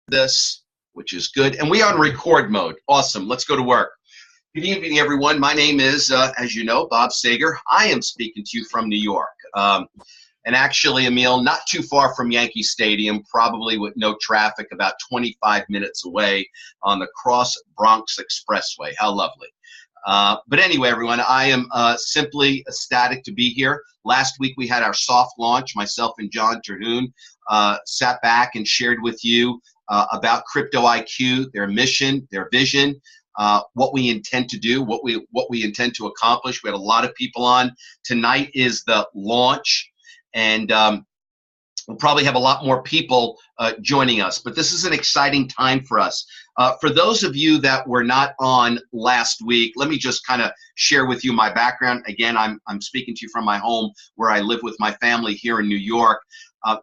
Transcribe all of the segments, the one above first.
this, which is good. And we are on record mode. Awesome. Let's go to work. Good evening, everyone. My name is, as you know, Bob Sager. I am speaking to you from New York. And actually, Emil, not too far from Yankee Stadium, probably with no traffic, about 25 minutes away on the Cross Bronx Expressway. How lovely. But anyway, everyone, I am simply ecstatic to be here. Last week, we had our soft launch. Myself and John Terhune sat back and shared with you about Crypto IQ, their mission, their vision, what we intend to do, what we intend to accomplish. We had a lot of people on. Tonight is the launch, and we'll probably have a lot more people joining us. But this is an exciting time for us. For those of you that were not on last week, let me just kind of share with you my background. Again, I'm speaking to you from my home where I live with my family here in New York.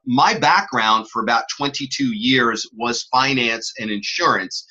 My background for about 22 years was finance and insurance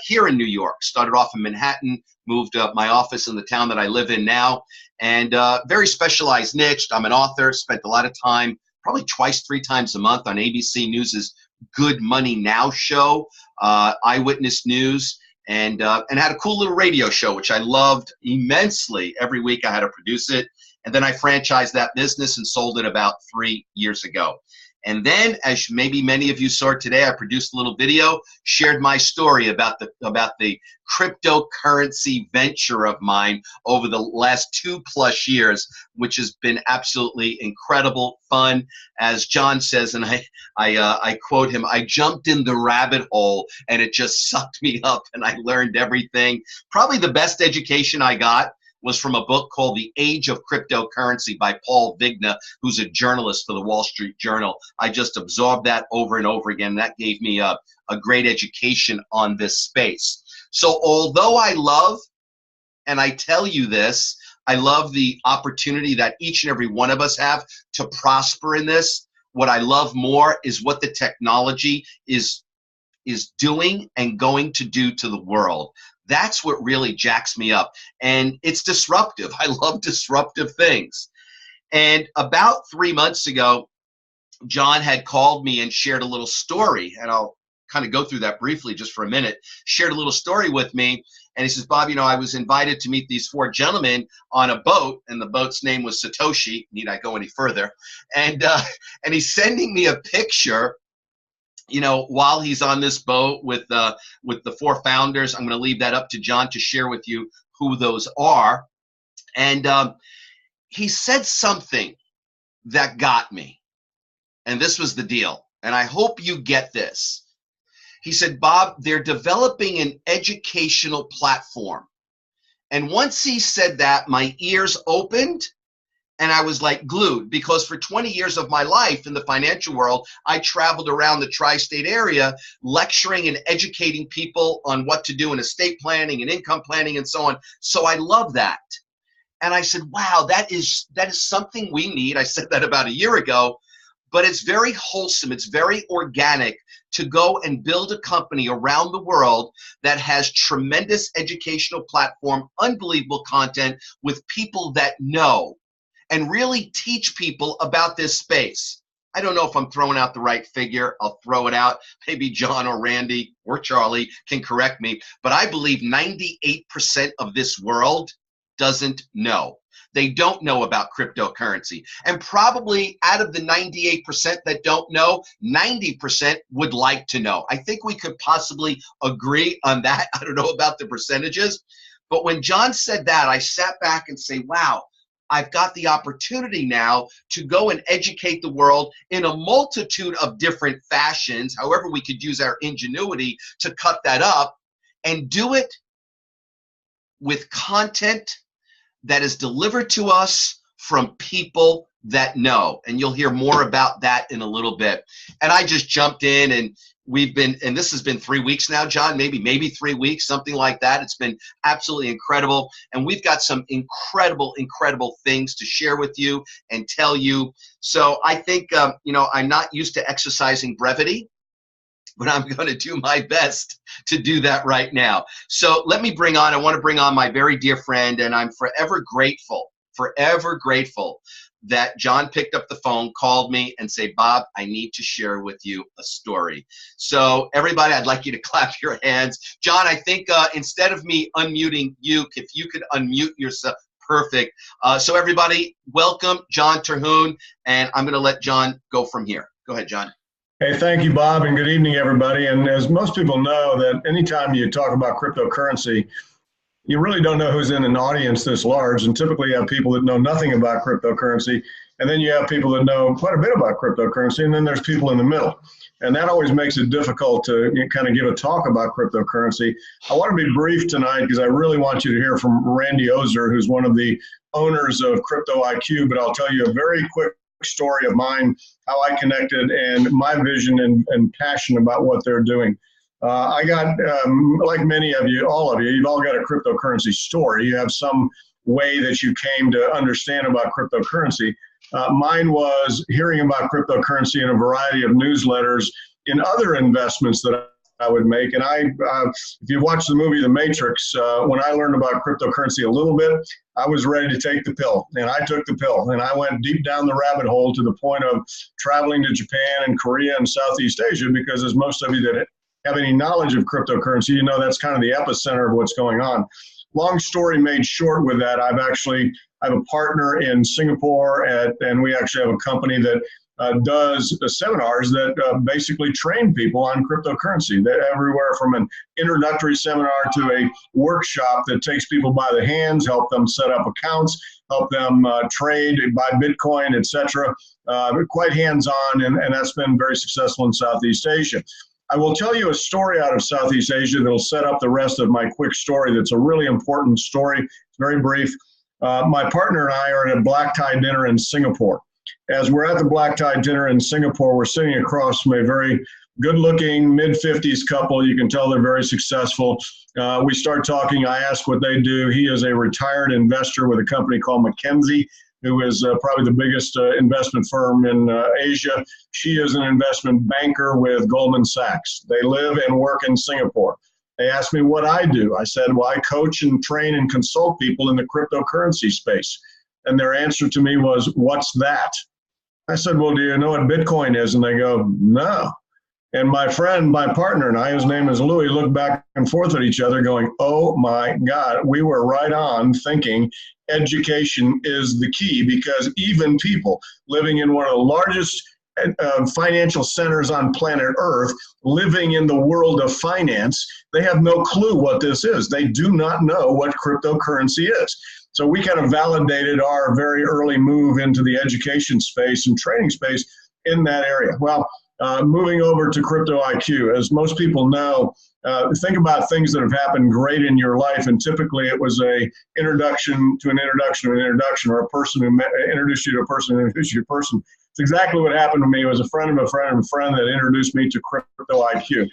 here in New York. Started off in Manhattan, moved my office in the town that I live in now, and very specialized niche. I'm an author, spent a lot of time, probably twice, 3 times a month on ABC News's Good Money Now show, Eyewitness News, and had a cool little radio show, which I loved immensely. Every week I had to produce it. And then I franchised that business and sold it about 3 years ago. And then, as maybe many of you saw today, I produced a little video, shared my story about the cryptocurrency venture of mine over the last 2+ years, which has been absolutely incredible fun. As John says, and I quote him, I jumped in the rabbit hole and it just sucked me up and I learned everything. Probably the best education I got was from a book called The Age of Cryptocurrency by Paul Vigna, who's a journalist for the Wall Street Journal. I just absorbed that over and over again. That gave me a great education on this space. So although I love, and I tell you this, I love the opportunity that each and every one of us have to prosper in this, what I love more is what the technology is doing and going to do to the world. That's what really jacks me up. And it's disruptive. I love disruptive things. And about 3 months ago, John had called me and shared a little story. And I'll kind of go through that briefly just for a minute. Shared a little story with me. And he says, Bob, you know, I was invited to meet these 4 gentlemen on a boat. And the boat's name was Satoshi. Need I go any further? And he's sending me a picture, you know, while he's on this boat with the 4 founders. I'm going to leave that up to John to share with you who those are. And he said something that got me. And this was the deal. And I hope you get this. He said, Bob, they're developing an educational platform. And once he said that, my ears opened. And I was like glued, because for 20 years of my life in the financial world, I traveled around the tri-state area lecturing and educating people on what to do in estate planning and income planning and so on. So I love that. And I said, wow, that is something we need. I said that about a year ago, but it's very wholesome. It's very organic to go and build a company around the world that has tremendous educational platform, unbelievable content with people that know, and really teach people about this space. I don't know if I'm throwing out the right figure. I'll throw it out. Maybe John or Randy or Charlie can correct me. But I believe 98% of this world doesn't know. They don't know about cryptocurrency. And probably out of the 98% that don't know, 90% would like to know. I think we could possibly agree on that. I don't know about the percentages. But when John said that, I sat back and say, wow, I've got the opportunity now to go and educate the world in a multitude of different fashions, however we could use our ingenuity to cut that up, and do it with content that is delivered to us from people that know. And you'll hear more about that in a little bit. And I just jumped in, and and this has been 3 weeks now, John, maybe 3 weeks, something like that. It's been absolutely incredible. And we've got some incredible, incredible things to share with you and tell you. So I think, you know, I'm not used to exercising brevity, but I'm going to do my best to do that right now. So I want to bring on my very dear friend, and I'm forever grateful that John picked up the phone, called me, and say, Bob, I need to share with you a story. So everybody, I'd like you to clap your hands. John, I think instead of me unmuting you, if you could unmute yourself. Perfect. So everybody, welcome John Terhune, and I'm going to let John go from here. Go ahead, John. Hey, thank you, Bob, and good evening, everybody. And as most people know, that anytime you talk about cryptocurrency, you really don't know who's in an audience this large, and typically you have people that know nothing about cryptocurrency, and then you have people that know quite a bit about cryptocurrency, and then there's people in the middle. And that always makes it difficult to kind of give a talk about cryptocurrency. I want to be brief tonight because I really want you to hear from Randy Ozer, who's one of the owners of Crypto IQ, but I'll tell you a very quick story of mine, how I connected, and my vision and passion about what they're doing. I got, like many of you, all of you, you've all got a cryptocurrency story. You have some way that you came to understand about cryptocurrency. Mine was hearing about cryptocurrency in a variety of newsletters in other investments that I would make. And if you watch the movie The Matrix, when I learned about cryptocurrency a little bit, I was ready to take the pill. And I took the pill. And I went deep down the rabbit hole to the point of traveling to Japan and Korea and Southeast Asia, because as most of you that have any knowledge of cryptocurrency, you know that's kind of the epicenter of what's going on. Long story made short with that, I have a partner in Singapore, and we actually have a company that does seminars that basically train people on cryptocurrency. They're everywhere from an introductory seminar to a workshop that takes people by the hands, help them set up accounts, help them trade, buy Bitcoin, etc. Quite hands-on, and that's been very successful in Southeast Asia. I will tell you a story out of Southeast Asia that will set up the rest of my quick story. That's a really important story. It's very brief. My partner and I are at a black tie dinner in Singapore. As we're at the black tie dinner in Singapore, we're sitting across from a very good-looking mid-50s couple. You can tell they're very successful. We start talking. I ask what they do. He is a retired investor with a company called McKinsey, who is probably the biggest investment firm in Asia. She is an investment banker with Goldman Sachs. They live and work in Singapore. They asked me what I do. I said, well, I coach and train and consult people in the cryptocurrency space. And their answer to me was, what's that? I said, well, do you know what Bitcoin is? And they go, no. And my friend, my partner and I, his name is Louis, looked back and forth at each other going, oh my God, we were right on thinking education is the key, because even people living in one of the largest financial centers on planet Earth, living in the world of finance, they have no clue what this is. They do not know what cryptocurrency is. So we kind of validated our very early move into the education space and training space in that area. Well, moving over to Crypto IQ, as most people know, think about things that have happened great in your life, and typically it was a introduction to an introduction to an introduction, or a person who introduced you to a person who introduced you to a person. It's exactly what happened to me. It was a friend of a friend of a friend that introduced me to Crypto IQ.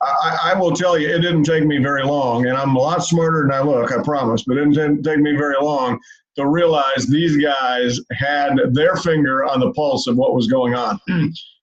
I will tell you, it didn't take me very long, and I'm a lot smarter than I look, I promise, but it didn't take me very long to realize these guys had their finger on the pulse of what was going on.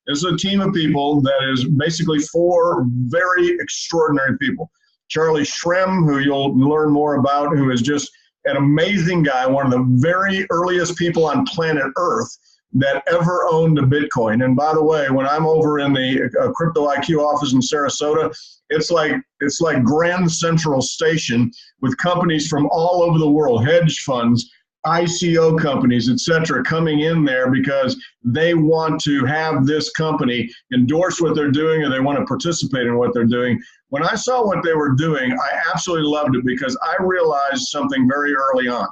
This is a team of people that is basically 4 very extraordinary people. Charlie Shrem, who you'll learn more about, who is just an amazing guy, one of the very earliest people on planet Earth that ever owned a Bitcoin. And by the way, when I'm over in the Crypto IQ office in Sarasota, it's like Grand Central Station with companies from all over the world, hedge funds, ICO companies, etc., coming in there because they want to have this company endorse what they're doing, or they want to participate in what they're doing. When I saw what they were doing, I absolutely loved it, because I realized something very early on.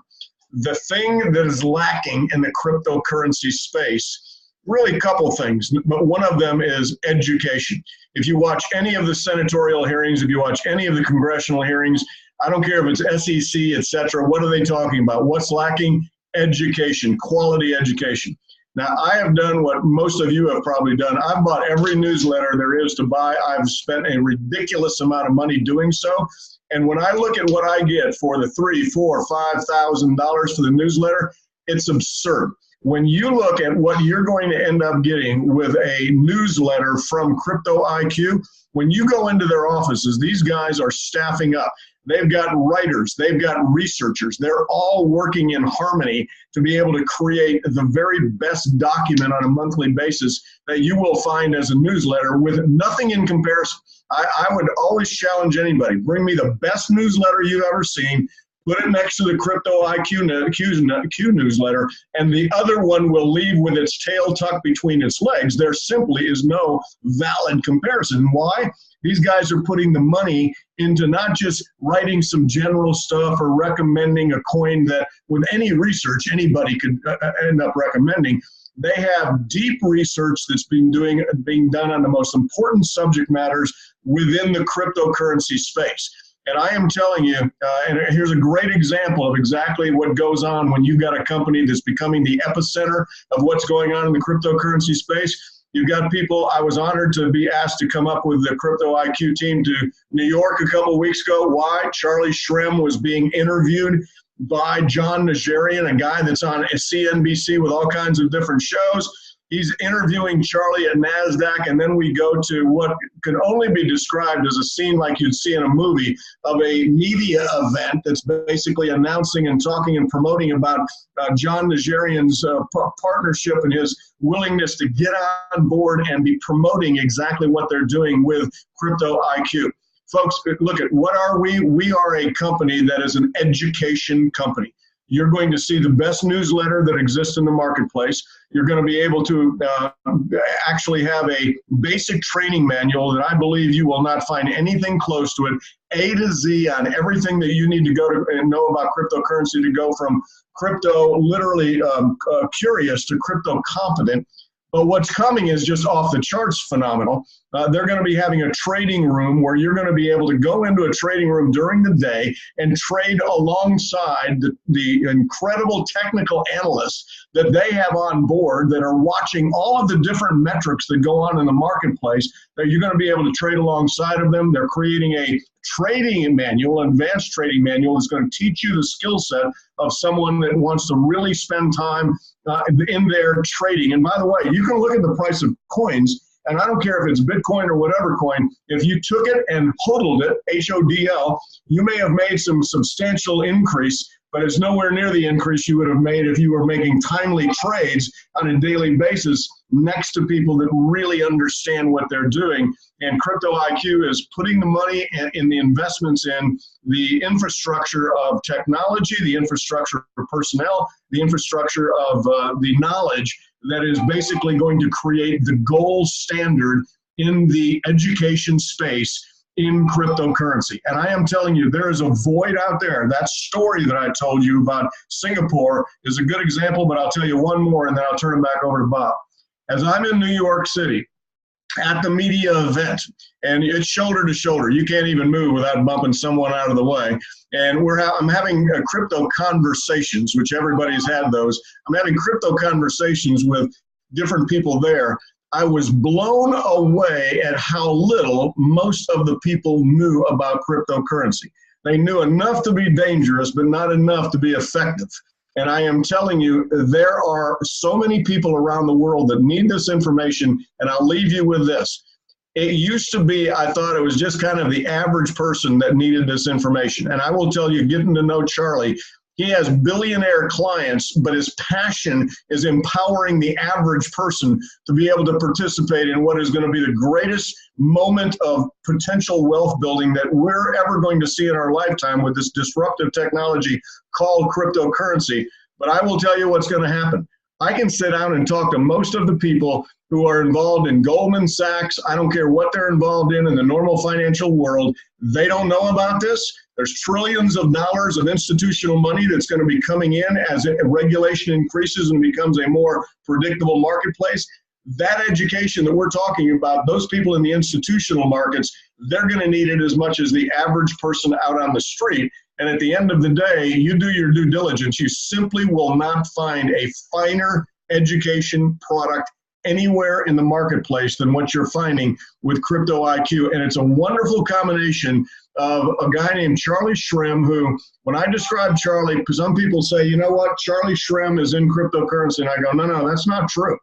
The thing that is lacking in the cryptocurrency space, really a couple things, but one of them is education. If you watch any of the senatorial hearings, if you watch any of the congressional hearings, I don't care if it's SEC, etc. What are they talking about? What's lacking? Education, quality education. Now, I have done what most of you have probably done. I've bought every newsletter there is to buy. I've spent a ridiculous amount of money doing so. And when I look at what I get for the $3,000, $4,000, $5,000 for the newsletter, it's absurd. When you look at what you're going to end up getting with a newsletter from Crypto IQ, When you go into their offices, these guys are staffing up. They've got writers, they've got researchers. They're all working in harmony to be able to create the very best document on a monthly basis that you will find as a newsletter with nothing in comparison. I would always challenge anybody, bring me the best newsletter you've ever seen, put it next to the Crypto IQ newsletter, and the other one will leave with its tail tucked between its legs. There simply is no valid comparison. Why? These guys are putting the money into not just writing some general stuff or recommending a coin that with any research anybody could end up recommending. They have deep research that's being done on the most important subject matters within the cryptocurrency space. And I am telling you, and here's a great example of exactly what goes on when you've got a company that's becoming the epicenter of what's going on in the cryptocurrency space. You've got people. I was honored to be asked to come up with the Crypto IQ team to New York a couple of weeks ago. Why? Charlie Shrem was being interviewed by John Najarian, a guy that's on CNBC with all kinds of different shows. He's interviewing Charlie at NASDAQ, and then we go to what can only be described as a scene like you'd see in a movie of a media event that's basically announcing and talking and promoting about John Najarian's partnership and his willingness to get on board and be promoting exactly what they're doing with Crypto IQ. Folks, look at what are we? We are a company that is an education company. You're going to see the best newsletter that exists in the marketplace. You're going to be able to actually have a basic training manual that I believe you will not find anything close to it, A to Z on everything that you need to go to and know about cryptocurrency to go from crypto literally curious to crypto competent. But what's coming is just off the charts phenomenal. They're going to be having a trading room where you're going to be able to go into a trading room during the day and trade alongside the incredible technical analysts that they have on board that are watching all of the different metrics that go on in the marketplace, that you're going to be able to trade alongside of them. They're creating a trading manual, advanced trading manual that's going to teach you the skill set of someone that wants to really spend time in their trading. And by the way, you can look at the price of coins, and I don't care if it's Bitcoin or whatever coin, if you took it and hodled it, HODL, you may have made some substantial increase, but it's nowhere near the increase you would have made if you were making timely trades on a daily basis next to people that really understand what they're doing. And Crypto IQ is putting the money in the investments in the infrastructure of technology, the infrastructure of personnel, the infrastructure of the knowledge that is basically going to create the gold standard in the education space in cryptocurrency. And I am telling you, there is a void out there. That story that I told you about Singapore is a good example, but I'll tell you one more and then I'll turn it back over to Bob. As I'm in New York City at the media event, and it's shoulder to shoulder, you can't even move without bumping someone out of the way. And I'm having crypto conversations, which everybody's had those. I'm having crypto conversations with different people there. I was blown away at how little most of the people knew about cryptocurrency. They knew enough to be dangerous, but not enough to be effective. And I am telling you, there are so many people around the world that need this information, and I'll leave you with this. It used to be, I thought it was just kind of the average person that needed this information. And I will tell you, getting to know Charlie, he has billionaire clients, but his passion is empowering the average person to be able to participate in what is going to be the greatest moment of potential wealth building that we're ever going to see in our lifetime with this disruptive technology called cryptocurrency. But I will tell you what's going to happen. I can sit down and talk to most of the people who are involved in Goldman Sachs. I don't care what they're involved in the normal financial world. They don't know about this. There's trillions of dollars of institutional money that's going to be coming in as regulation increases and becomes a more predictable marketplace. That education that we're talking about, those people in the institutional markets, they're going to need it as much as the average person out on the street. And at the end of the day, you do your due diligence. You simply will not find a finer education product anywhere in the marketplace than what you're finding with Crypto IQ. And it's a wonderful combination of a guy named Charlie Shrem, who, when I describe Charlie, some people say, you know what, Charlie Shrem is in cryptocurrency. And I go, no, that's not true.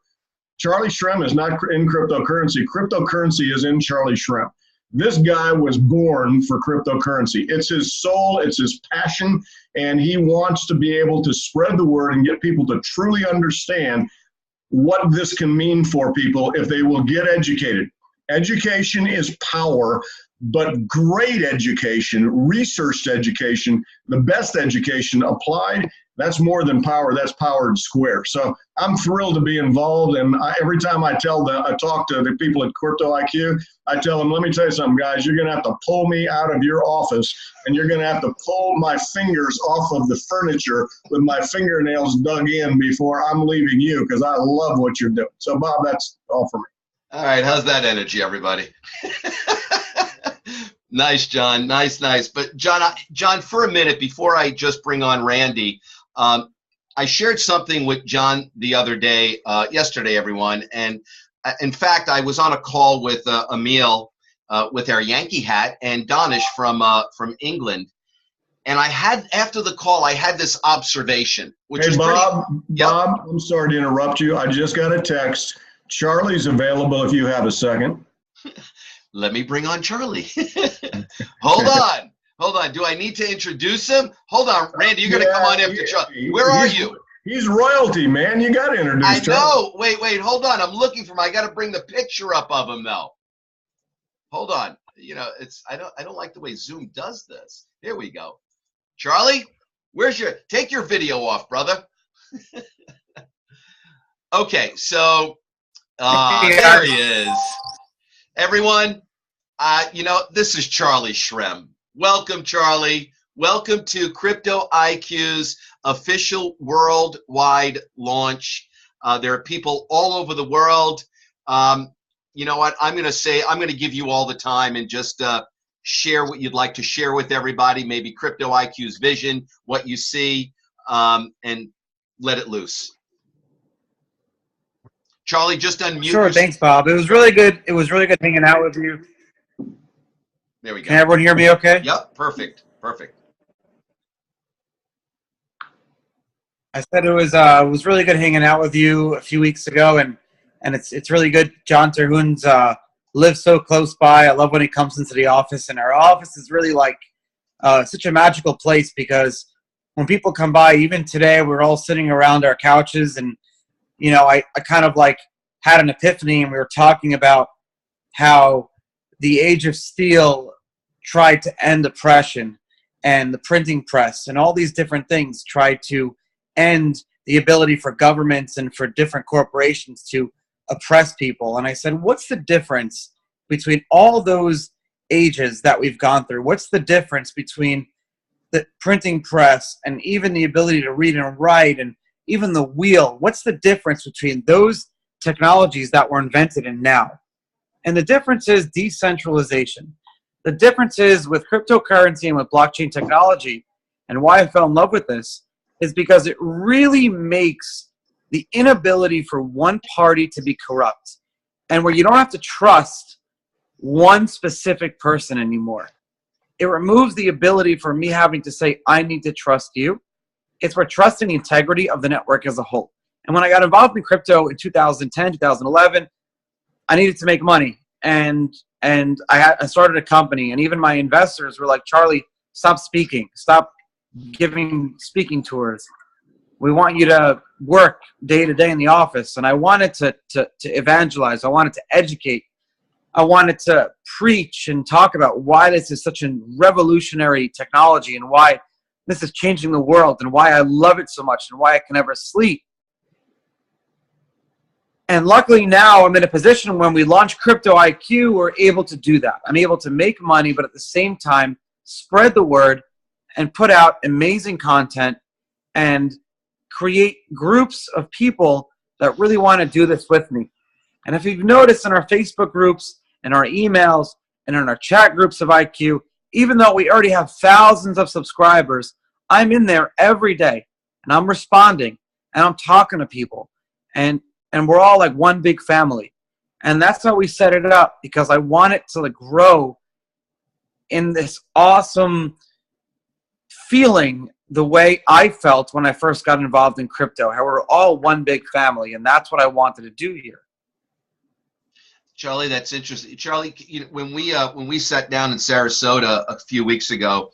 Charlie Shrem is not in cryptocurrency. Cryptocurrency is in Charlie Shrem. This guy was born for cryptocurrency. It's his soul, it's his passion, and he wants to be able to spread the word and get people to truly understand what this can mean for people if they will get educated. Education is power, but great education, researched education, the best education applied, that's more than power, that's powered square. So I'm thrilled to be involved, and every time I talk to the people at Crypto IQ, I tell them, let me tell you something, guys, you're going to have to pull me out of your office, and you're going to have to pull my fingers off of the furniture with my fingernails dug in before I'm leaving you, because I love what you're doing. So, Bob, that's all for me. All right, how's that energy, everybody? Nice, John. Nice. But John, for a minute before I just bring on Randy, I shared something with John the other day, yesterday, everyone, and in fact, I was on a call with Emil with our Yankee hat and Donish from England, and after the call, I had this observation, which is Bob. Bob, I'm sorry to interrupt you. I just got a text. Charlie's available if you have a second. Let me bring on Charlie. Hold on. Do I need to introduce him? Hold on, Randy, you're going to come on after Charlie. Where are you? He's royalty, man. You got to introduce I Charlie. know. Wait, hold on. I'm looking for him. I got to bring the picture up of him, though. Hold on. You know, I don't like the way Zoom does this. Here we go. Charlie, take your video off, brother. Okay, so there he is. Everyone, this is Charlie Shrem. Welcome, Charlie. Welcome to Crypto IQ's official worldwide launch. There are people all over the world. You know what? I'm going to give you all the time and just share what you'd like to share with everybody, maybe Crypto IQ's vision, what you see, and let it loose. Charlie, just unmute. Sure, thanks, Bob. It was really good. It was really good hanging out with you. There we go. Can everyone hear me okay? Yep, perfect. I said it was really good hanging out with you a few weeks ago, and it's really good. John Terhun's lives so close by. I love when he comes into the office, and our office is really like such a magical place, because when people come by, even today, we're all sitting around our couches, and I kind of like had an epiphany, and we were talking about how the age of steel tried to end oppression, and the printing press and all these different things tried to end the ability for governments and for different corporations to oppress people. And I said, what's the difference between all those ages that we've gone through? What's the difference between the printing press and even the ability to read and write and even the wheel? What's the difference between those technologies that were invented and now? And the difference is decentralization. The difference is with cryptocurrency and with blockchain technology, and why I fell in love with this, is because it really makes the inability for one party to be corrupt, and where you don't have to trust one specific person anymore. It removes the ability for me having to say, I need to trust you. It's for trusting the integrity of the network as a whole. And when I got involved in crypto in 2010, 2011, I needed to make money. And I started a company, and even my investors were like, Charlie, stop speaking. Stop giving speaking tours. We want you to work day to day in the office. And I wanted to evangelize. I wanted to educate. I wanted to preach and talk about why this is such a revolutionary technology and why this is changing the world and why I love it so much and why I can never sleep. And luckily now I'm in a position when we launch Crypto IQ, we're able to do that. I'm able to make money, but at the same time, spread the word and put out amazing content and create groups of people that really want to do this with me. And if you've noticed in our Facebook groups and our emails and in our chat groups of IQ, even though we already have thousands of subscribers, I'm in there every day and I'm responding and I'm talking to people and we're all like one big family. And that's how we set it up, because I want it to like grow in this awesome feeling the way I felt when I first got involved in crypto, how we're all one big family. And that's what I wanted to do here. Charlie, that's interesting. Charlie, when we sat down in Sarasota a few weeks ago,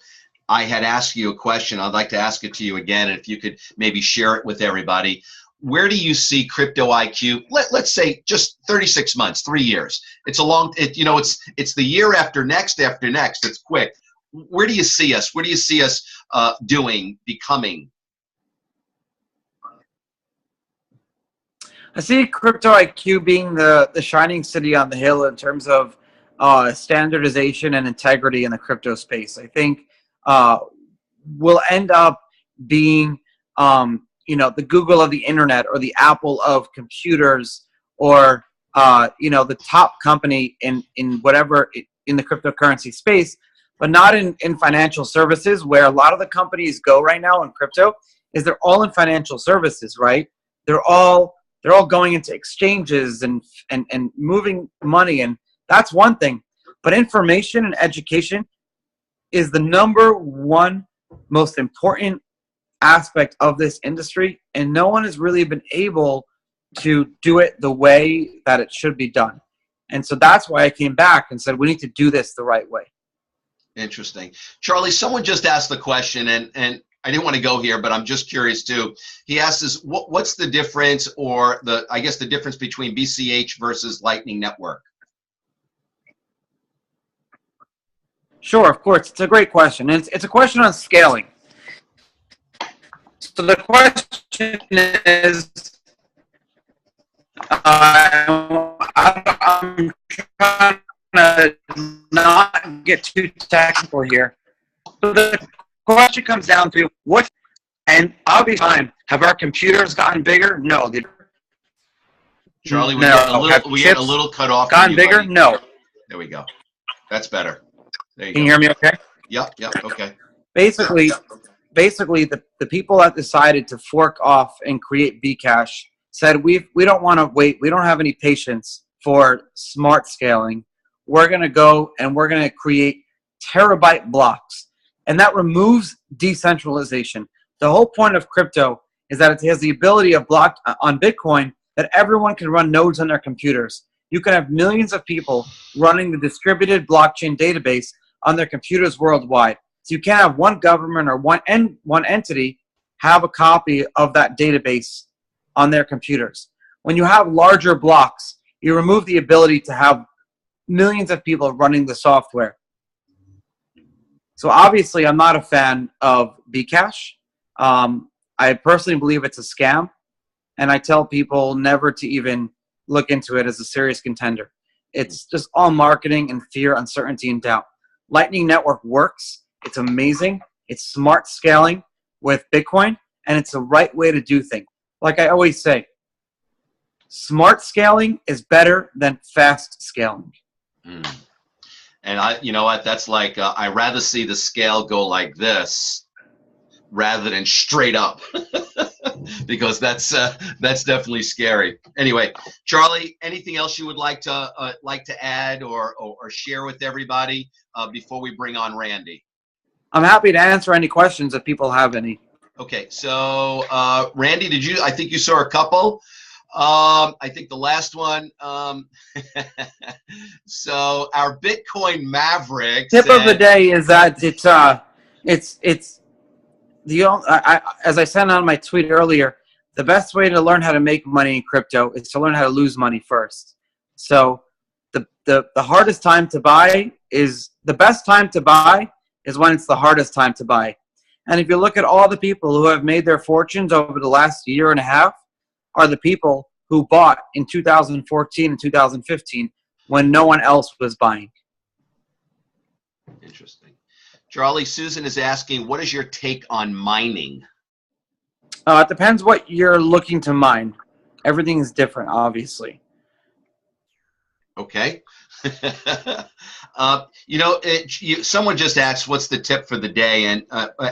I had asked you a question. I'd like to ask it to you again, and if you could maybe share it with everybody. Where do you see Crypto IQ? Let's say just 36 months, 3 years. It's a long. It's the year after next after next. It's quick. Where do you see us? Where do you see us doing, becoming? I see Crypto IQ being the shining city on the hill in terms of standardization and integrity in the crypto space. I think we'll end up being, the Google of the internet or the Apple of computers, or the top company in whatever in the cryptocurrency space, but not in financial services, where a lot of the companies go right now in crypto is they're all in financial services, right? They're all going into exchanges and moving money, and that's one thing. But information and education is the number one most important aspect of this industry, and no one has really been able to do it the way that it should be done. And so that's why I came back and said we need to do this the right way. Interesting. Charlie, someone just asked the question, and I didn't want to go here, but I'm just curious too. He asked us, what's the difference, or the difference between BCH versus Lightning Network? Sure, of course. It's a great question. It's a question on scaling. So the question is, I'm trying to not get too technical here. So the question comes down to and I'll be fine. Have our computers gotten bigger? No. Charlie, we get a little cut off. Gotten bigger? Buddy. No. There we go. That's better. There you Can you hear me okay? Yep, okay. Basically, the people that decided to fork off and create Bcash said we don't want to wait. We don't have any patience for smart scaling. We're going to go and we're going to create terabyte blocks. And that removes decentralization. The whole point of crypto is that it has the ability of on Bitcoin that everyone can run nodes on their computers. You can have millions of people running the distributed blockchain database on their computers worldwide. So you can't have one government or one entity have a copy of that database on their computers. When you have larger blocks, you remove the ability to have millions of people running the software. So obviously, I'm not a fan of Bcash. I personally believe it's a scam, and I tell people never to even look into it as a serious contender. It's just all marketing and fear, uncertainty, and doubt. Lightning Network works. It's amazing. It's smart scaling with Bitcoin, and it's the right way to do things. Like I always say, smart scaling is better than fast scaling. And you know what? That's like I'd rather see the scale go like this rather than straight up, because that's definitely scary. Anyway, Charlie, anything else you would like to add or share with everybody before we bring on Randy? I'm happy to answer any questions if people have any. Okay, so Randy, I think you saw a couple. I think the last one. So our Bitcoin Mavericks. Tip of the day is that as I said on my tweet earlier, the best way to learn how to make money in crypto is to learn how to lose money first. So the hardest time to buy is the best time to buy is when it's the hardest time to buy. And if you look at all the people who have made their fortunes over the last year and a half, are the people who bought in 2014 and 2015 when no one else was buying. Interesting. Charlie, Susan is asking, what is your take on mining? It depends what you're looking to mine. Everything is different, obviously. Okay. Someone just asked, what's the tip for the day? And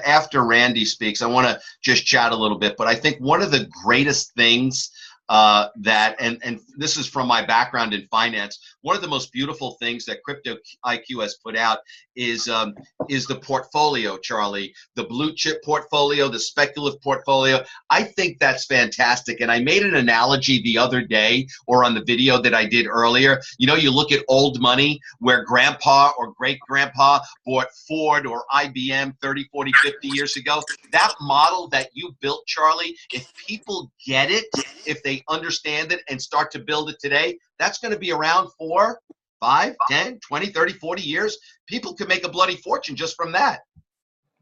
after Randy speaks, I want to just chat a little bit. But I think one of the greatest things that, and this is from my background in finance. One of the most beautiful things that Crypto IQ has put out is the portfolio, Charlie, the blue chip portfolio, the speculative portfolio. I think that's fantastic. And I made an analogy the other day, or on the video that I did earlier. You know, you look at old money where grandpa or great grandpa bought Ford or IBM 30, 40, 50 years ago. That model that you built, Charlie, if people get it, if they understand it and start to build it today, that's going to be around for 5, 10, 20, 30, 40 years. People could make a bloody fortune just from that.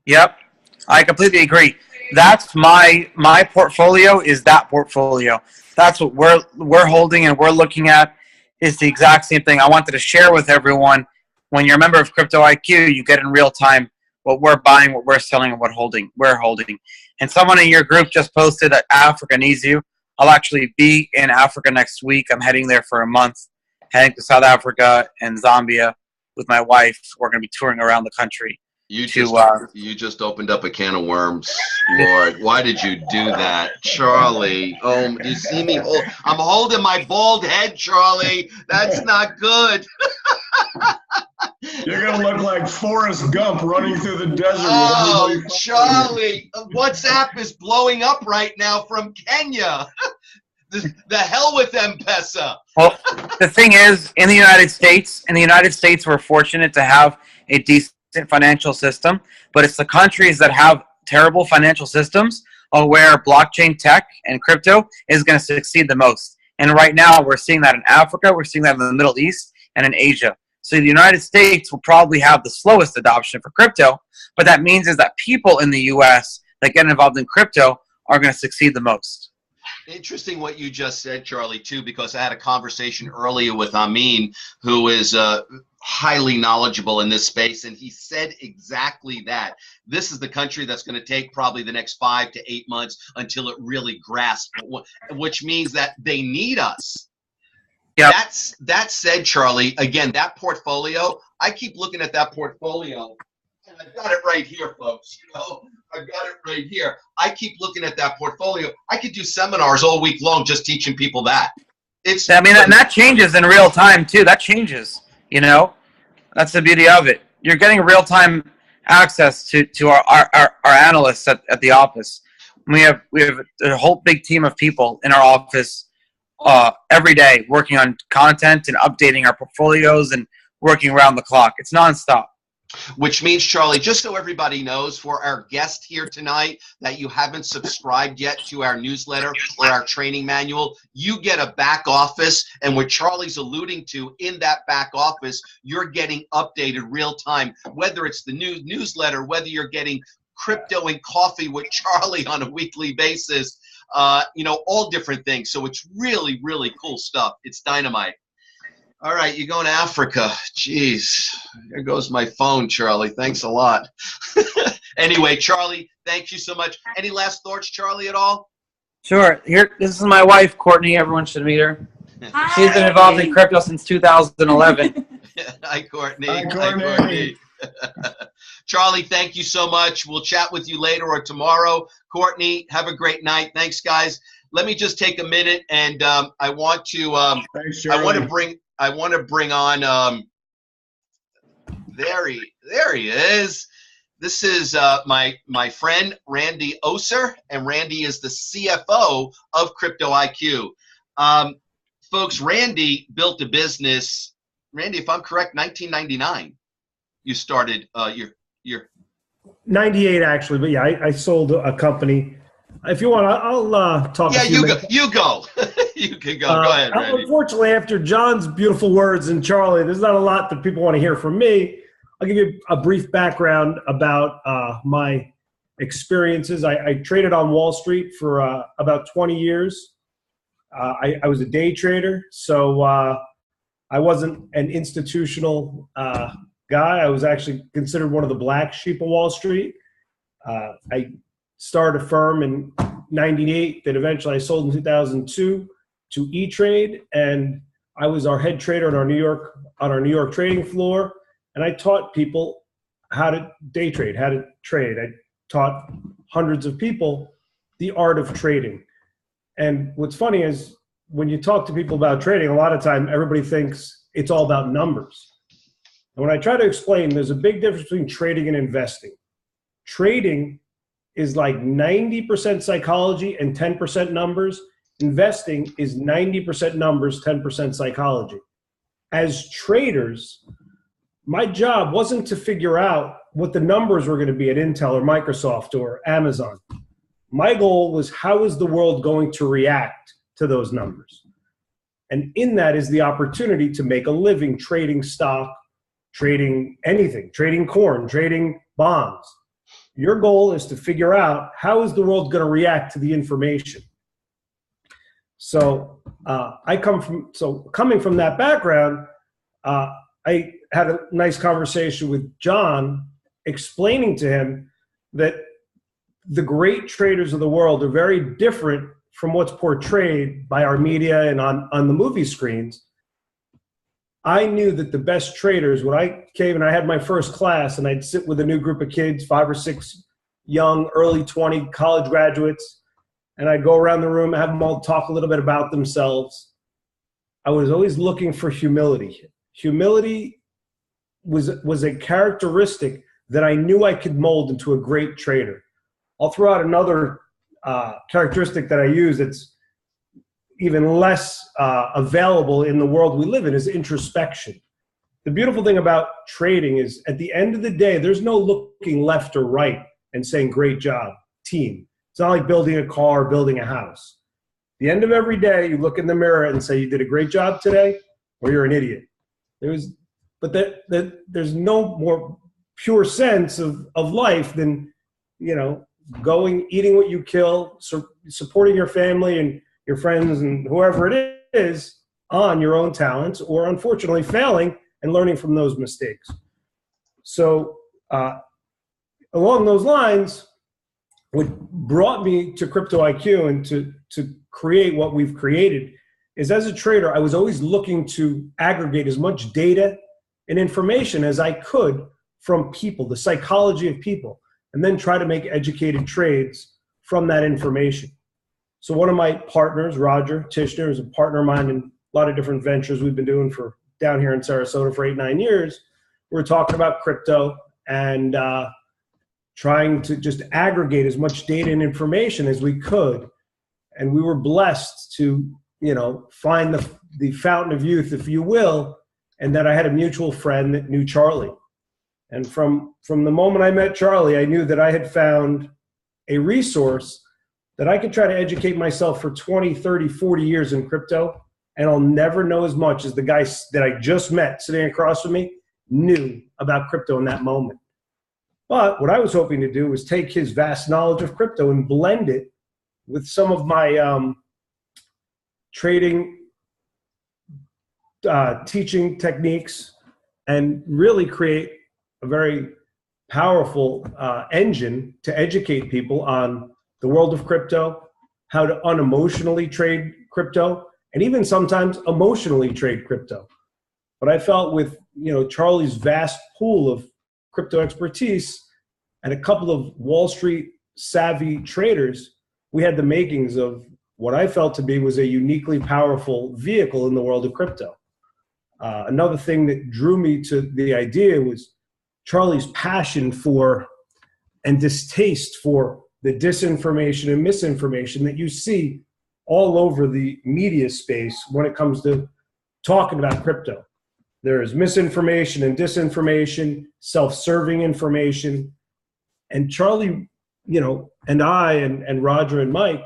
Yep, I completely agree. That's my portfolio is that portfolio. That's what we're holding and we're looking at is the exact same thing. I wanted to share with everyone. When you're a member of Crypto IQ, you get in real time what we're buying, what we're selling, and what we're holding. And someone in your group just posted that Africa needs you. I'll actually be in Africa next week. I'm heading there for a month, heading to South Africa and Zambia with my wife. We're going to be touring around the country. You just opened up a can of worms, Lord. Why did you do that, Charlie? Oh, do you see me? Oh, I'm holding my bald head, Charlie. That's not good. You're going to look like Forrest Gump running through the desert. Oh, Charlie, WhatsApp is blowing up right now from Kenya. The hell with M-Pesa. Well, the thing is, in the United States, we're fortunate to have a decent financial system, but it's the countries that have terrible financial systems where blockchain tech and crypto is going to succeed the most. And right now, we're seeing that in Africa, we're seeing that in the Middle East, and in Asia. So the United States will probably have the slowest adoption for crypto, but that means is that people in the U.S. that get involved in crypto are going to succeed the most. Interesting what you just said, Charlie, too, because I had a conversation earlier with Amin, who is highly knowledgeable in this space, and he said exactly that. This is the country that's going to take probably the next 5 to 8 months until it really grasps, which means that they need us. Yep. That said, Charlie, again, that portfolio, I keep looking at that portfolio, and I've got it right here, folks. You know, I've got it right here. I keep looking at that portfolio. I could do seminars all week long just teaching people that. And that changes in real time too. That changes. You know, that's the beauty of it. You're getting real time access to our analysts at the office. We have a whole big team of people in our office every day working on content and updating our portfolios and working around the clock. It's nonstop. Which means, Charlie, just so everybody knows, for our guest here tonight, that you haven't subscribed yet to our newsletter or our training manual, you get a back office, and what Charlie's alluding to, in that back office, you're getting updated real time, whether it's the newsletter, whether you're getting crypto and coffee with Charlie on a weekly basis, you know, all different things. So it's really, really cool stuff. It's dynamite. All right, you're going to Africa. Jeez, there goes my phone, Charlie. Thanks a lot. Anyway, Charlie, thank you so much. Any last thoughts, Charlie, at all? Sure. Here, this is my wife, Courtney. Everyone should meet her. Hi. She's been involved in crypto since 2011. Hi, Courtney. Hi, Courtney. Hi, Courtney. Charlie, thank you so much. We'll chat with you later or tomorrow. Courtney, have a great night. Thanks, guys. Let me just take a minute, and I want to bring on there he is. This is my friend Randy Oser, and Randy is the CFO of Crypto IQ. Folks, Randy built a business. Randy, if I'm correct, 1999. You started your 98 actually, but yeah, I sold a company. If you want, I'll talk. Yeah, you go. You go. You can go. Go ahead, Randy. Unfortunately, after John's beautiful words and Charlie, there's not a lot that people want to hear from me. I'll give you a brief background about my experiences. I traded on Wall Street for about 20 years. I was a day trader, so I wasn't an institutional guy. I was actually considered one of the black sheep of Wall Street. I started a firm in '98 that eventually I sold in 2002 to E-Trade, and I was our head trader on our New York trading floor, and I taught people how to day trade, how to trade. I taught hundreds of people the art of trading. And what's funny is when you talk to people about trading, a lot of time everybody thinks it's all about numbers. And when I try to explain, there's a big difference between trading and investing. Trading is like 90% psychology and 10% numbers. Investing is 90% numbers, 10% psychology. As traders, my job wasn't to figure out what the numbers were going to be at Intel or Microsoft or Amazon. My goal was, how is the world going to react to those numbers? And in that is the opportunity to make a living trading stock, trading anything, trading corn, trading bonds. Your goal is to figure out, how is the world going to react to the information? So coming from that background, I had a nice conversation with John, explaining to him that the great traders of the world are very different from what's portrayed by our media and on the movie screens. I knew that the best traders, when I came and I had my first class and I'd sit with a new group of kids, 5 or 6 young, early 20 college graduates, and I'd go around the room, have them all talk a little bit about themselves. I was always looking for humility. Humility was a characteristic that I knew I could mold into a great trader. I'll throw out another characteristic that I use that's even less available in the world we live in, is introspection. The beautiful thing about trading is, at the end of the day, there's no looking left or right and saying, great job, team. It's not like building a car or building a house. At the end of every day, you look in the mirror and say, you did a great job today, or you're an idiot. There's no more pure sense of life than, going, eating what you kill, supporting your family and your friends and whoever it is on your own talents, or unfortunately failing and learning from those mistakes. So along those lines, what brought me to Crypto IQ and to create what we've created is, as a trader, I was always looking to aggregate as much data and information as I could from people, the psychology of people, and then try to make educated trades from that information. So one of my partners, Roger Tishner, is a partner of mine in a lot of different ventures we've been doing for down here in Sarasota for 8-9 years. We're talking about crypto and trying to just aggregate as much data and information as we could. And we were blessed to, find the fountain of youth, if you will, and that I had a mutual friend that knew Charlie. And from the moment I met Charlie, I knew that I had found a resource that I could try to educate myself for 20, 30, 40 years in crypto, and I'll never know as much as the guy that I just met sitting across from me knew about crypto in that moment. But what I was hoping to do was take his vast knowledge of crypto and blend it with some of my trading teaching techniques and really create a very powerful engine to educate people on the world of crypto, how to unemotionally trade crypto, and even sometimes emotionally trade crypto. But I felt with Charlie's vast pool of crypto expertise and a couple of Wall Street savvy traders, we had the makings of what I felt to be was a uniquely powerful vehicle in the world of crypto. Another thing that drew me to the idea was Charlie's passion for and distaste for the disinformation and misinformation that you see all over the media space when it comes to talking about crypto. There is misinformation and disinformation, self-serving information. And Charlie, and I and Roger and Mike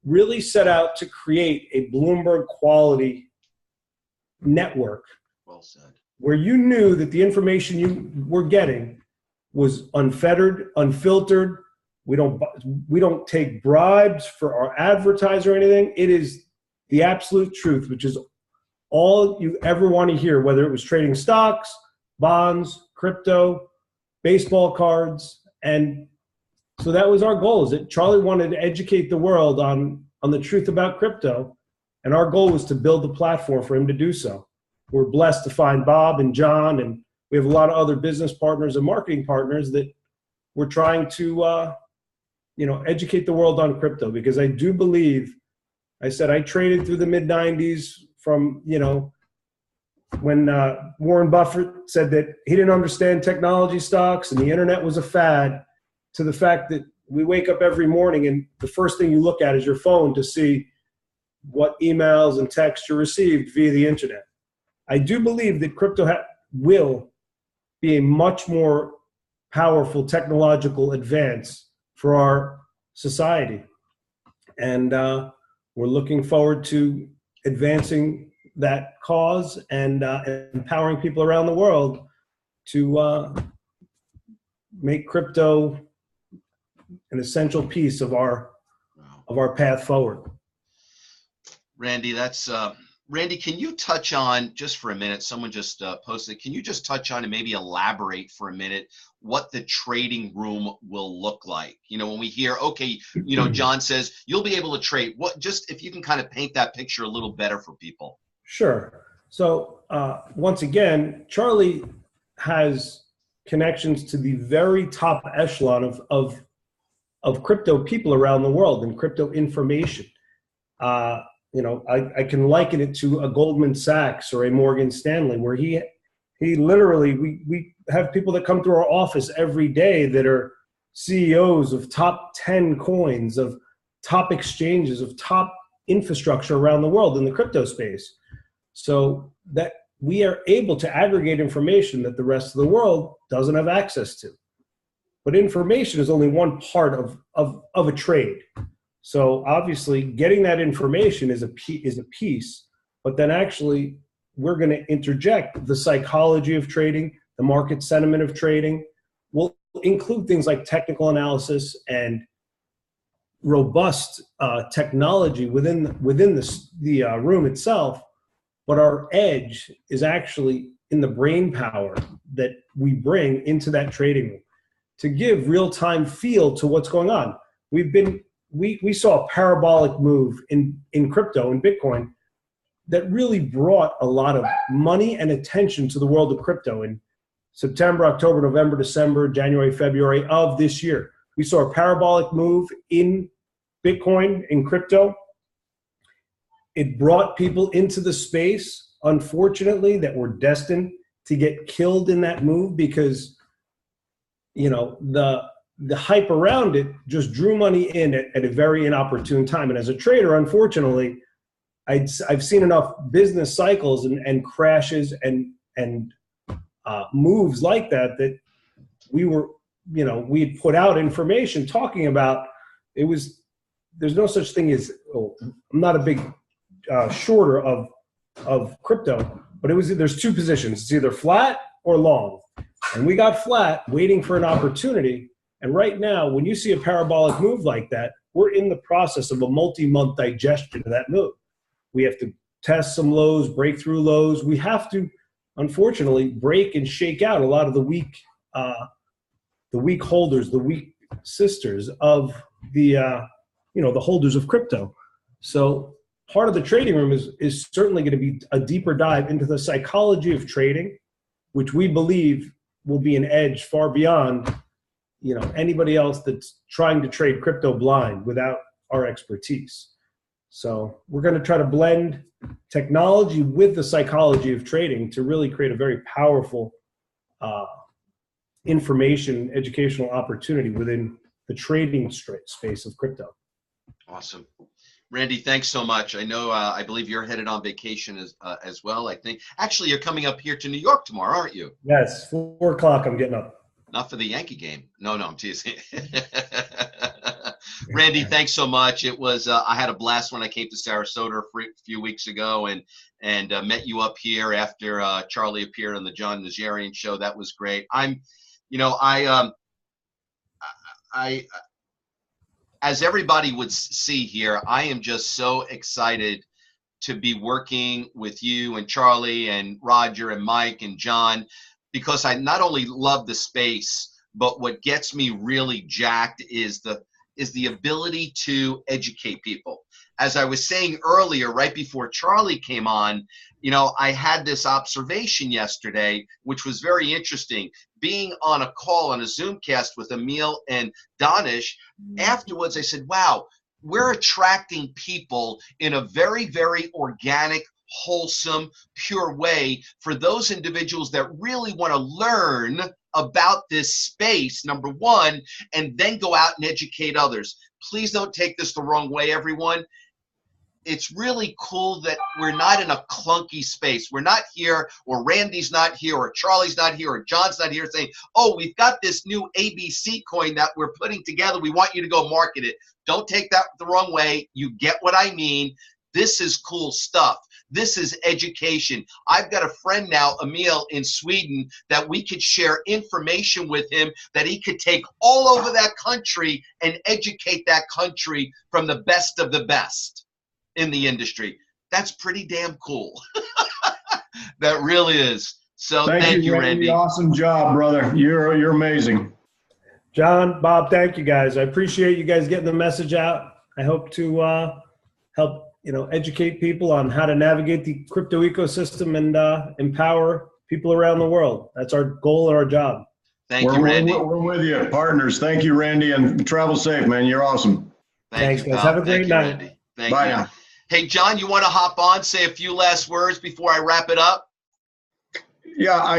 really set out to create a Bloomberg quality network. Well said. Where you knew that the information you were getting was unfettered, unfiltered. We don't take bribes for our advertiser or anything. It is the absolute truth, which is all you ever want to hear, whether it was trading stocks, bonds, crypto, baseball cards. And so that was our goal, is that Charlie wanted to educate the world on the truth about crypto. And our goal was to build the platform for him to do so. We're blessed to find Bob and John, and we have a lot of other business partners and marketing partners that we're trying to, educate the world on crypto, because I do believe I said I traded through the mid 90s from, when Warren Buffett said that he didn't understand technology stocks and the internet was a fad, to the fact that we wake up every morning and the first thing you look at is your phone to see what emails and texts you received via the internet. I do believe that crypto will be a much more powerful technological advance for our society. And we're looking forward to advancing that cause and empowering people around the world to make crypto an essential piece of our path forward. Randy, Randy, can you touch on, just for a minute, someone just posted, can you just touch on and maybe elaborate for a minute what the trading room will look like? When we hear, okay, John says you'll be able to trade. Just if you can kind of paint that picture a little better for people. Sure. So once again, Charlie has connections to the very top echelon of crypto people around the world and crypto information. I can liken it to a Goldman Sachs or a Morgan Stanley, where he literally, we have people that come through our office every day that are CEOs of top 10 coins, of top exchanges, of top infrastructure around the world in the crypto space. So that we are able to aggregate information that the rest of the world doesn't have access to. But information is only one part of a trade. So obviously getting that information is a piece, but then actually we're going to interject the psychology of trading, the market sentiment of trading. We'll include things like technical analysis and robust technology within the room itself. But our edge is actually in the brain power that we bring into that trading room to give real-time feel to what's going on. We saw a parabolic move in crypto and Bitcoin that really brought a lot of money and attention to the world of crypto in September, October, November, December, January, February of this year. We saw a parabolic move in Bitcoin, in crypto. It brought people into the space, unfortunately, that were destined to get killed in that move because, the hype around it just drew money in at a very inopportune time. And as a trader, unfortunately, I've seen enough business cycles and crashes and moves like that we had put out information talking about there's no such thing as, I'm not a big shorter of crypto, but there's two positions. It's either flat or long. And we got flat waiting for an opportunity. And right now, when you see a parabolic move like that, we're in the process of a multi-month digestion of that move. We have to test some lows, break through lows. We have to, unfortunately, break and shake out a lot of the weak holders, the weak sisters of the holders of crypto. So part of the trading room is certainly going to be a deeper dive into the psychology of trading, which we believe will be an edge far beyond anybody else that's trying to trade crypto blind without our expertise. So we're going to try to blend technology with the psychology of trading to really create a very powerful information, educational opportunity within the trading space of crypto. Awesome. Randy, thanks so much. I know, I believe you're headed on vacation as well, I think. Actually, you're coming up here to New York tomorrow, aren't you? Yes, 4 o'clock I'm getting up. Not for the Yankee game. No, I'm teasing. Randy, thanks so much. It was I had a blast when I came to Sarasota a few weeks ago and met you up here after Charlie appeared on the John Nazarian show. That was great. As everybody would see here, I am just so excited to be working with you and Charlie and Roger and Mike and John, because I not only love the space, but what gets me really jacked is the ability to educate people. As I was saying earlier, right before Charlie came on, I had this observation yesterday, which was very interesting. Being on a call on a Zoom cast with Emil and Danish, afterwards I said, wow, we're attracting people in a very, very organic, wholesome, pure way for those individuals that really want to learn about this space, number one, and then go out and educate others. Please don't take this the wrong way, everyone. It's really cool that we're not in a clunky space. We're not here, or Randy's not here, or Charlie's not here, or John's not here saying, oh, we've got this new ABC coin that we're putting together. We want you to go market it. Don't take that the wrong way. You get what I mean. This is cool stuff. This is education. I've got a friend now, Emil, in Sweden, that we could share information with him that he could take all over that country and educate that country from the best of the best in the industry. That's pretty damn cool. That really is. So thank you, Randy. Awesome job, brother. You're amazing. John, Bob, thank you guys. I appreciate you guys getting the message out. I hope to help educate people on how to navigate the crypto ecosystem and empower people around the world. That's our goal and our job. Thank you, Randy. We're with you, partners. Thank you, Randy, and travel safe, man. You're awesome. Thanks, guys. Have a great night. Randy. Thank Bye you. now. Hey, John, you want to hop on, say a few last words before I wrap it up? Yeah,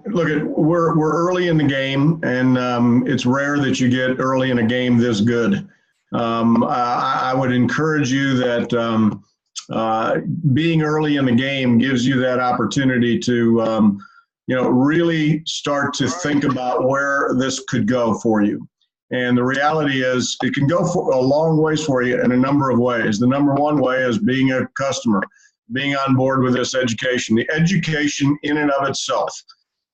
we're early in the game, and it's rare that you get early in a game this good. I would encourage you that being early in the game gives you that opportunity to really start to think about where this could go for you. And the reality is it can go for a long ways for you in a number of ways. The number one way is being a customer, being on board with this education. The education in and of itself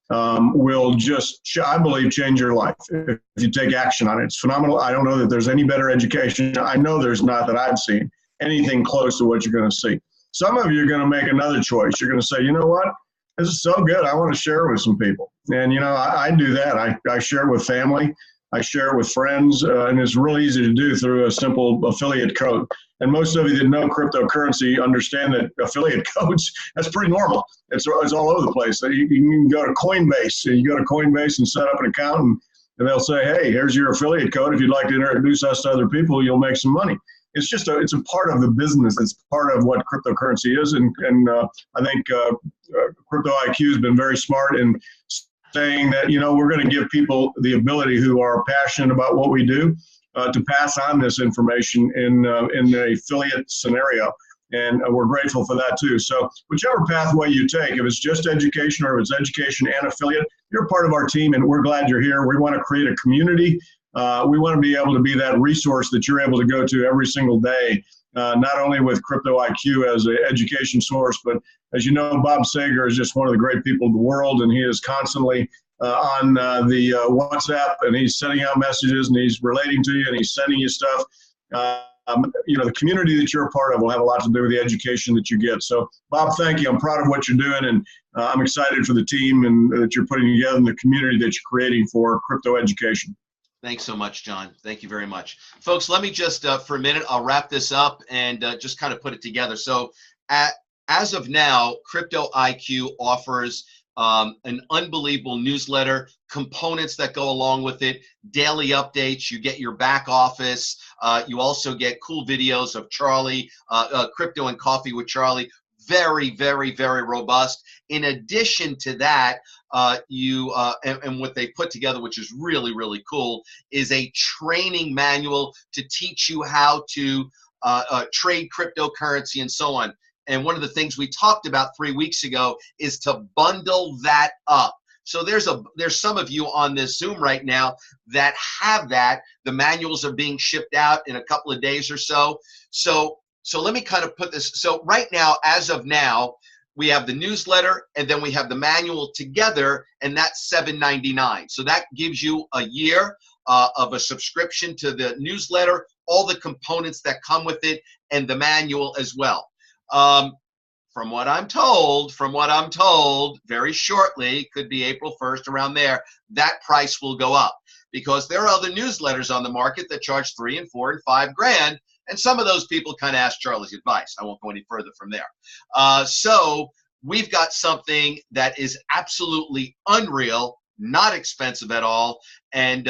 will just, I believe, change your life if you take action on it. It's phenomenal. I don't know that there's any better education. I know there's not, that I've seen anything close to what you're going to see. Some of you are going to make another choice. You're going to say, you know what? This is so good. I want to share it with some people. And, I do that. I share it with family. I share it with friends, and it's really easy to do through a simple affiliate code. And most of you that know cryptocurrency understand that affiliate codes, that's pretty normal. It's all over the place. You can go to Coinbase. You go to Coinbase and set up an account, and they'll say, hey, here's your affiliate code. If you'd like to introduce us to other people, you'll make some money. It's just it's a part of the business. It's part of what cryptocurrency is. And I think Crypto IQ has been very smart in saying that, we're going to give people the ability who are passionate about what we do to pass on this information in the affiliate scenario. And we're grateful for that too. So whichever pathway you take, if it's just education or if it's education and affiliate, you're part of our team and we're glad you're here. We want to create a community. We want to be able to be that resource that you're able to go to every single day, not only with Crypto IQ as an education source, but as you know, Bob Sager is just one of the great people in the world, and he is constantly on the WhatsApp, and he's sending out messages, and he's relating to you, and he's sending you stuff. The community that you're a part of will have a lot to do with the education that you get. So, Bob, thank you. I'm proud of what you're doing, and I'm excited for the team and that you're putting together and the community that you're creating for crypto education. Thanks so much, John. Thank you very much. Folks, let me just, for a minute, I'll wrap this up and just kind of put it together. So as of now, Crypto IQ offers an unbelievable newsletter, components that go along with it, daily updates. You get your back office. You also get cool videos of Charlie, Crypto and Coffee with Charlie. Very, very, very robust. In addition to that, and what they put together, which is really, really cool, is a training manual to teach you how to trade cryptocurrency and so on. And one of the things we talked about 3 weeks ago is to bundle that up. So there's some of you on this Zoom right now that have that. The manuals are being shipped out in a couple of days or so. So let me kind of put this. So right now, as of now, we have the newsletter and then we have the manual together, and that's $7.99. So that gives you a year of a subscription to the newsletter, all the components that come with it, and the manual as well. From what I'm told, very shortly, could be April 1st, around there, that price will go up because there are other newsletters on the market that charge $3 and $4 and $5 grand. And some of those people kind of ask Charlie's advice. I won't go any further from there. So we've got something that is absolutely unreal, not expensive at all, and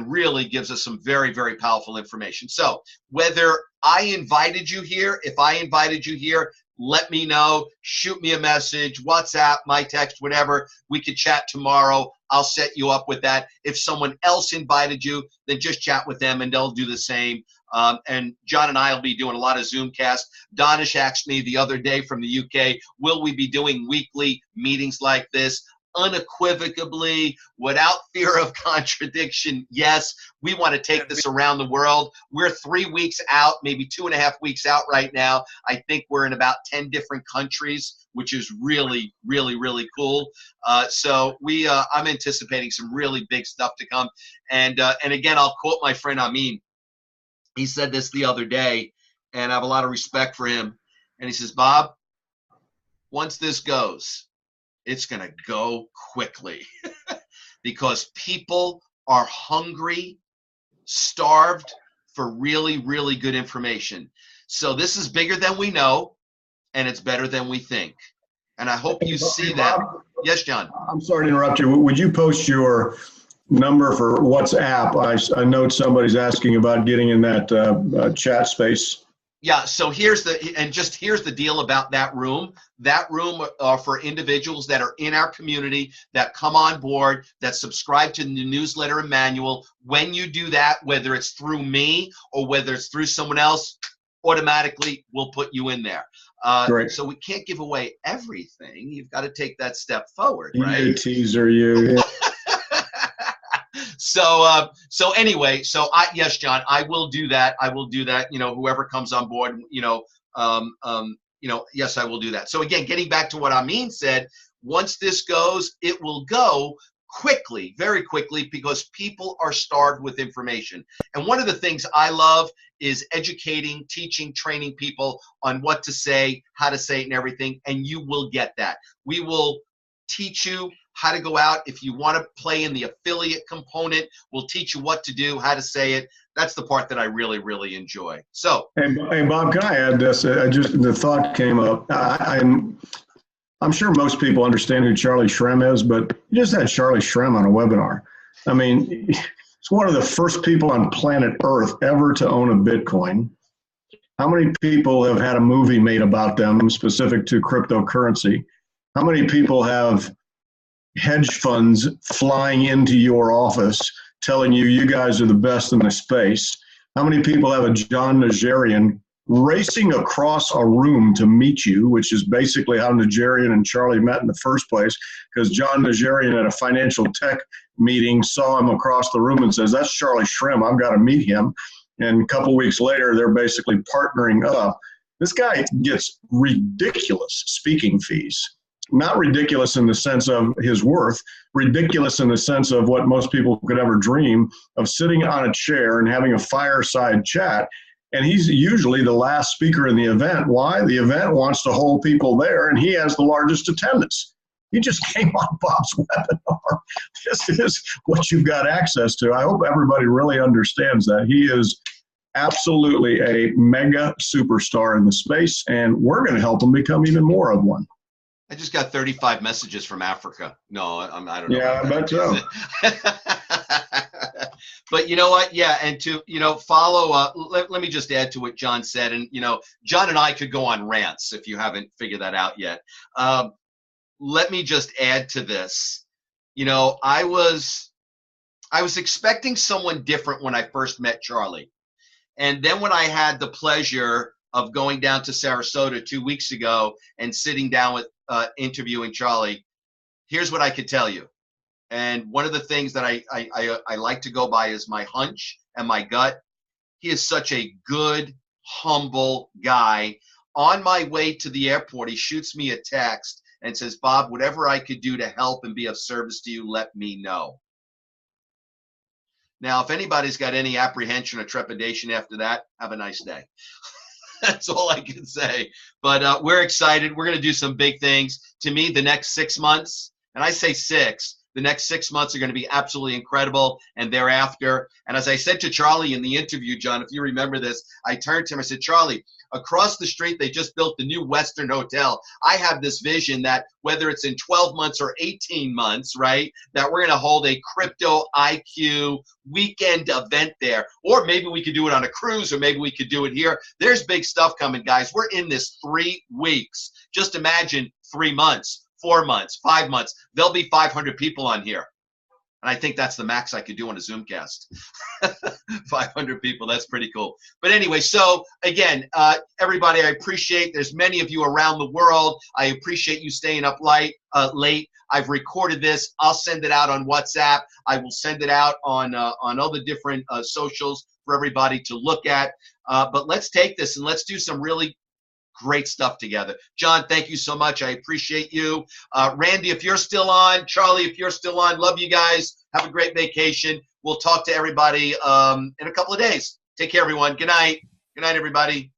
really gives us some very, very powerful information. So whether I invited you here, if I invited you here, let me know. Shoot me a message, WhatsApp, my text, whatever. We could chat tomorrow. I'll set you up with that. If someone else invited you, then just chat with them and they'll do the same. And John and I will be doing a lot of Zoomcasts. Donish asked me the other day from the UK, will we be doing weekly meetings like this? Unequivocally, without fear of contradiction, yes. We want to take this around the world. We're 3 weeks out, maybe 2.5 weeks out right now. I think we're in about 10 different countries, which is really, really, really cool. So I'm anticipating some really big stuff to come. And again, I'll quote my friend Amin. He said this the other day, and I have a lot of respect for him. And he says, Bob, once this goes, it's going to go quickly because people are hungry, starved for really, really good information. So this is bigger than we know, and it's better than we think. And I hope you see that. Yes, John. I'm sorry to interrupt you. Would you post your number for WhatsApp? I know somebody's asking about getting in that chat space. Yeah, so here's the deal about that room. That room for individuals that are in our community, that come on board, that subscribe to the newsletter and manual. When you do that, whether it's through me or whether it's through someone else, automatically we'll put you in there. Great. So we can't give away everything. You've got to take that step forward, you right? You teaser, you. So anyway, yes, John, I will do that. I will do that. Whoever comes on board, yes, I will do that. So again, getting back to what Amin said, once this goes, it will go quickly, very quickly, because people are starved with information. And one of the things I love is educating, teaching, training people on what to say, how to say it and everything. And you will get that. We will teach you how to go out. If you want to play in the affiliate component, we'll teach you what to do, how to say it. That's the part that I really, really enjoy. So, hey Bob, can I add this? The thought came up. I'm sure most people understand who Charlie Shrem is, but you just had Charlie Shrem on a webinar. I mean, he's one of the first people on planet Earth ever to own a Bitcoin. How many people have had a movie made about them specific to cryptocurrency? How many people have hedge funds flying into your office telling you guys are the best in the space? How many people have a John Najarian racing across a room to meet you, which is basically how Najarian and Charlie met in the first place, because John Najarian at a financial tech meeting saw him across the room and says, that's Charlie Shrem, I've got to meet him. And a couple weeks later, they're basically partnering up. This guy gets ridiculous speaking fees. Not ridiculous in the sense of his worth, ridiculous in the sense of what most people could ever dream of, sitting on a chair and having a fireside chat. And he's usually the last speaker in the event. Why? The event wants to hold people there, and he has the largest attendance. He just came on Bob's webinar. This is what you've got access to. I hope everybody really understands that. He is absolutely a mega superstar in the space, and we're going to help him become even more of one. I just got 35 messages from Africa. No, I don't know. Yeah, I bet so. But you know what? Yeah, and to follow. Let me just add to what John said, and John and I could go on rants if you haven't figured that out yet. Let me just add to this. I was expecting someone different when I first met Charlie, and then when I had the pleasure of going down to Sarasota 2 weeks ago and sitting down with interviewing Charlie, here's what I could tell you. And one of the things that I like to go by is my hunch and my gut. He is such a good, humble guy. On my way to the airport, he shoots me a text and says, Bob, whatever I could do to help and be of service to you, let me know. Now, if anybody's got any apprehension or trepidation after that, have a nice day. That's all I can say. But we're excited. We're going to do some big things. To me, the next 6 months, and I say 6, The next 6 months are going to be absolutely incredible, and thereafter. And as I said to Charlie in the interview, John, if you remember this, I turned to him, I said, Charlie, across the street, they just built the new Western Hotel. I have this vision that whether it's in 12 months or 18 months, right, that we're going to hold a Crypto IQ weekend event there. Or maybe we could do it on a cruise, or maybe we could do it here. There's big stuff coming, guys. We're in this 3 weeks. Just imagine 3 months, 4 months, 5 months. There'll be 500 people on here. And I think that's the max I could do on a Zoomcast. 500 people, that's pretty cool. But anyway, so again, everybody, I appreciate, there's many of you around the world. I appreciate you staying up late. I've recorded this. I'll send it out on WhatsApp. I will send it out on all the different socials for everybody to look at. But let's take this and let's do some really great stuff together. John, thank you so much. I appreciate you. Randy, if you're still on, Charlie, if you're still on, love you guys. Have a great vacation. We'll talk to everybody in a couple of days. Take care, everyone. Good night. Good night, everybody.